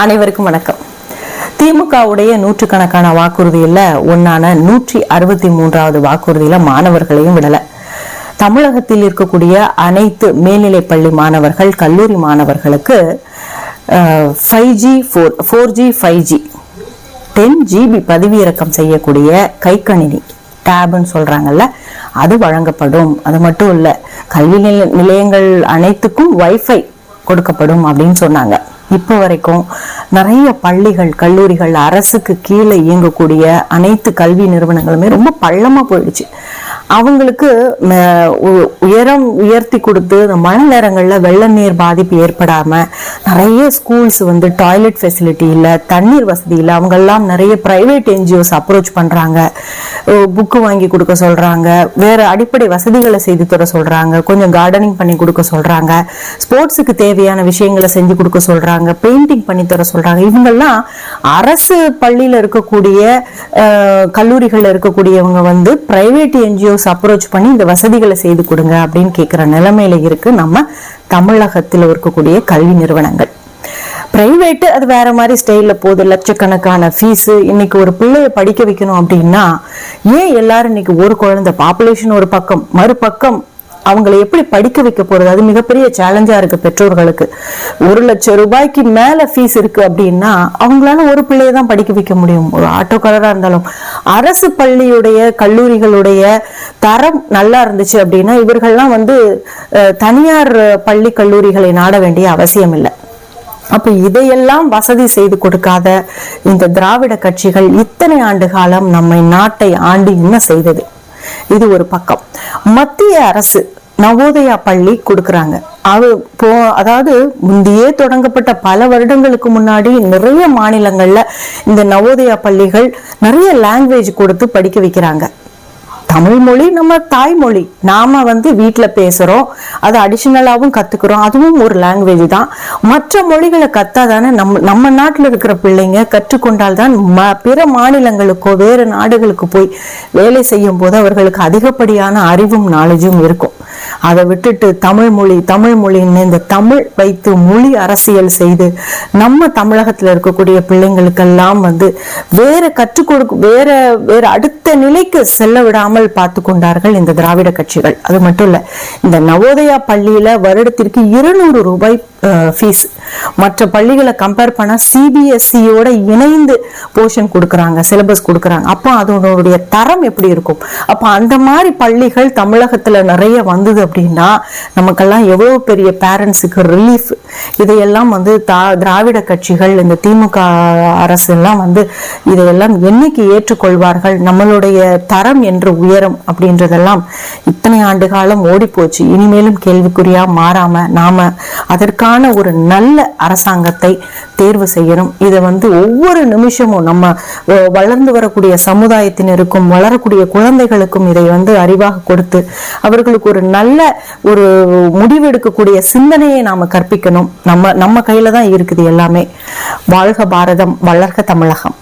அனைவருக்கும் வணக்கம். திமுகவுடைய நூற்றுக்கணக்கான வாக்குறுதியில ஒன்னான 163வது வாக்குறுதியில மாணவர்களையும் விடல. தமிழகத்தில் இருக்கக்கூடிய அனைத்து மேல்நிலை பள்ளி மாணவர்கள், கல்லூரி மாணவர்களுக்கு 5G 4G 5G 10GB பதிவிறக்கம் செய்யக்கூடிய கைக்கணினி டேப்னு சொல்றாங்கல்ல, அது வழங்கப்படும். அது மட்டும் இல்ல, கல்வி நிலையங்கள் அனைத்துக்கும் வைஃபை கொடுக்கப்படும் அப்படின்னு சொன்னாங்க. இப்போ வரைக்கும் நிறைய பள்ளிகள், கல்லூரிகள், அரசுக்கு கீழே இயங்கக்கூடிய அனைத்து கல்வி நிறுவனங்களுமே ரொம்ப பள்ளமா போயிடுச்சு. அவங்களுக்கு உயரம் உயர்த்தி கொடுத்து மழை நேரங்கள்ல வெள்ள நீர் பாதிப்பு ஏற்படாம நிறைய ஸ்கூல்ஸ் டாய்லெட் ஃபெசிலிட்டி இல்ல, தண்ணீர் வசதி இல்லை. அவங்க எல்லாம் நிறைய பிரைவேட் என்ஜிஓஸ் அப்ரோச் பண்றாங்க, புக்கு வாங்கி கொடுக்க சொல்றாங்க, வேற அடிப்படை வசதிகளை செய்து தர சொல்றாங்க, கொஞ்சம் கார்டனிங் பண்ணி கொடுக்க சொல்றாங்க, ஸ்போர்ட்ஸுக்கு தேவையான விஷயங்களை செஞ்சு கொடுக்க சொல்றாங்க, பெயிண்டிங் பண்ணி தர சொல்றாங்க. இவங்கெல்லாம் அரசு பள்ளியில இருக்கக்கூடிய கல்லூரிகள்ல இருக்கக்கூடியவங்க பிரைவேட் என்ஜிஓஸ் அப்ரோச் பண்ணி இந்த வசதிகளை செய்து கொடுங்க அப்படின்னு கேட்கிற நிலைமையில இருக்கு நம்ம தமிழகத்தில் இருக்கக்கூடிய கல்வி நிறுவனங்கள். பிரைவேட் அது வேற மாதிரி ஸ்டைல்ல போகுது, லட்சக்கணக்கான ஃபீஸ். இன்னைக்கு ஒரு பிள்ளைய படிக்க வைக்கணும் அப்படின்னா ஏன் எல்லாரும் இன்னைக்கு ஒரு குழந்தை பாப்புலேஷன் ஒரு பக்கம், மறுபக்கம் அவங்களை எப்படி படிக்க வைக்க போறது, அது மிகப்பெரிய சேலஞ்சா இருக்கு பெற்றோர்களுக்கு. 1 லட்சம் ரூபாய்க்கு மேல ஃபீஸ் இருக்கு அப்படின்னா அவங்களால ஒரு பிள்ளைய தான் படிக்க வைக்க முடியும். ஒரு ஆட்டோக்காரரா இருந்தாலும் அரசு பள்ளியுடைய கல்லூரிகளுடைய தரம் நல்லா இருந்துச்சு அப்படின்னா இவர்கள்லாம் தனியார் பள்ளி கல்லூரிகளை நாட வேண்டிய அவசியம் இல்லை. அப்ப இதையெல்லாம் வசதி செய்து கொடுக்காத இந்த திராவிட கட்சிகள் இத்தனை ஆண்டு காலம் நம்மை நாட்டை ஆண்டு என்ன செய்தது? இது ஒரு பக்கம். மத்திய அரசு நவோதயா பள்ளி கொடுக்கறாங்க. அதாவது முந்தையே தொடங்கப்பட்ட பல வருடங்களுக்கு முன்னாடி நிறைய மாநிலங்கள்ல இந்த நவோதயா பள்ளிகள் நிறைய லாங்குவேஜ் கொடுத்து படிக்க வைக்கிறாங்க. தமிழ் மொழி நம்ம தாய்மொழி, நாம வீட்டுல பேசுறோம், அது அடிஷனலாவும் கத்துக்கிறோம், அதுவும் ஒரு லாங்குவேஜ் தான். மற்ற மொழிகளை கத்தாதானே நம்ம நாட்டுல இருக்கிற பிள்ளைங்க கற்றுக்கொண்டால்தான் பிற மாநிலங்களுக்கோ வேறு நாடுகளுக்கு போய் வேலை செய்யும் போது அவர்களுக்கு அதிகப்படியான அறிவும் நாலேஜும் இருக்கும். அதை விட்டுட்டு தமிழ் மொழின்னு இந்த தமிழ் வைத்து மொழி அரசியல் செய்து நம்ம தமிழகத்துல இருக்கக்கூடிய பிள்ளைங்களுக்கெல்லாம் வேற கற்றுக் கொடுக்க வேற அடுத்த நிலைக்கு செல்ல விடாமல் பார்த்து கொண்டார்கள் இந்த திராவிட கட்சிகள். அது மட்டும் இல்ல, இந்த நவோதயா பள்ளியில வருடத்திற்கு 200 ரூபாய் ஃபீஸ். மற்ற பள்ளிகளை கம்பேர் பண்ணா சிபிஎஸ்சியோட இணைந்து போர்ஷன் கொடுக்கறாங்க, சிலபஸ் கொடுக்கறாங்க. அப்போ அதனுடைய தரம் எப்படி இருக்கும்? அப்ப அந்த மாதிரி பள்ளிகள் தமிழகத்துல நிறைய வந்தது அப்படின்னா நமக்கெல்லாம் எவ்வளவு பெரிய பேரண்ட்ஸுக்கு ரிலீஃப். இதையெல்லாம் திராவிட கட்சிகள், இந்த திமுக அரசு எல்லாம் இதையெல்லாம் என்னைக்கு ஏற்றுக்கொள்வார்கள்? நம்மளுடைய தரம் என்று உயரும் அப்படின்றதெல்லாம் இத்தனை ஆண்டு காலம் ஓடி போச்சு. இனிமேலும் கேள்விக்குறியா மாறாம நாம அதற்கான ஒரு நல்ல அரசாங்கத்தை தேர்வு செய்யணும். இதை ஒவ்வொரு நிமிஷமும் நம்ம வளர்ந்து வரக்கூடிய சமுதாயத்தினருக்கும் வளரக்கூடிய குழந்தைகளுக்கும் இதை அறிவாக கொடுத்து அவர்களுக்கு ஒரு நல்ல ஒரு முடிவெடுக்கக்கூடிய சிந்தனையை நாம கற்பிக்கணும். நம்ம கையில தான் இருக்குது எல்லாமே. வாழ்க பாரதம், வளர்க தமிழகம்.